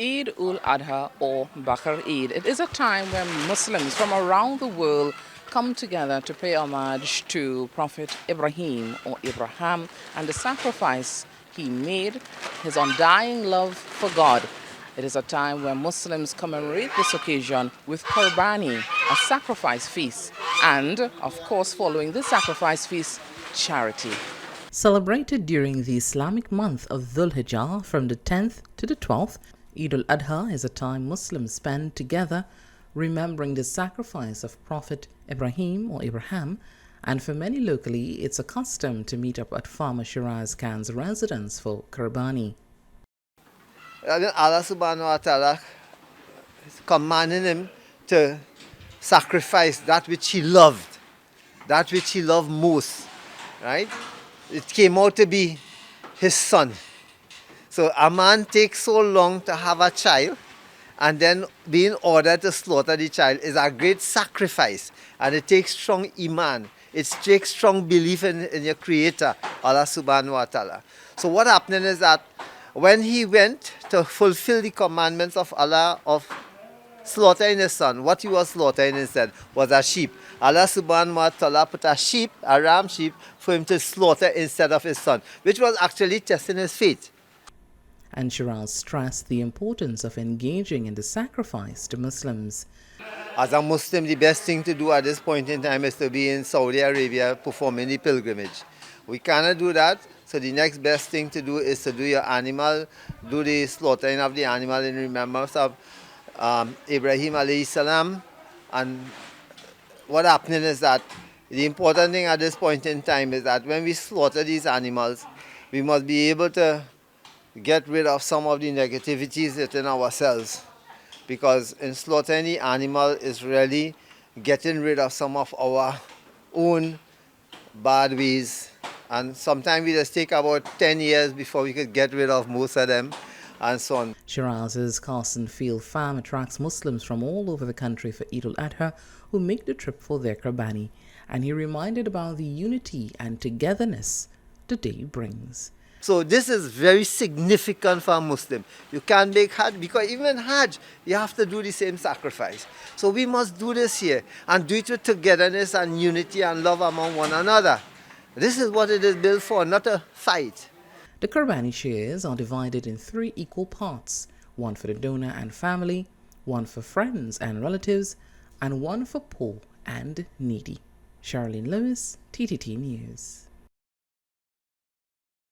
Eid Ul Adha or Bakr Eid. It is a time when Muslims from around the world come together to pay homage to Prophet Ibrahim or Abraham and the sacrifice he made, his undying love for God. It is a time when Muslims commemorate this occasion with Qurbani, a sacrifice feast, and, of course, following this sacrifice feast, charity. Celebrated during the Islamic month of Dhul Hijjah from the 10th to the 12th, Eid Ul Adha is a time Muslims spend together remembering the sacrifice of Prophet Ibrahim or Abraham, and for many locally it's a custom to meet up at Farmer Shiraz Khan's residence for Qurbani. Allah subhanahu wa ta'ala is commanding him to sacrifice that which he loved most, right? It came out to be his son. So a man takes so long to have a child, and then being ordered to slaughter the child is a great sacrifice, and it takes strong iman. It takes strong belief in your creator, Allah subhanahu wa ta'ala. So what happened is that when he went to fulfill the commandments of Allah of slaughtering his son, what he was slaughtering instead was a sheep. Allah subhanahu wa ta'ala put a sheep, a ram sheep, for him to slaughter instead of his son, which was actually testing his faith. And Shiraz stressed the importance of engaging in the sacrifice to Muslims. As a Muslim, the best thing to do at this point in time is to be in Saudi Arabia performing the pilgrimage. We cannot do that, so the next best thing to do is to do do the slaughtering of the animal in remembrance of Ibrahim alayhi salam. And what happening is that the important thing at this point in time is that when we slaughter these animals, we must be able to get rid of some of the negativities within ourselves, because in slaughtering the animal is really getting rid of some of our own bad ways, and sometimes we just take about 10 years before we could get rid of most of them, and so on. Shiraz's Carson Field farm attracts Muslims from all over the country for Eid Ul Adha who make the trip for their Qurbani, and he reminded about the unity and togetherness the day brings. So this is very significant for a Muslim. You can't make Hajj, because even in Hajj, you have to do the same sacrifice. So we must do this here, and do it with togetherness and unity and love among one another. This is what it is built for, not a fight. The Qurbani shares are divided in 3 equal parts, one for the donor and family, one for friends and relatives, and one for poor and needy. Charlene Lewis, TTT News.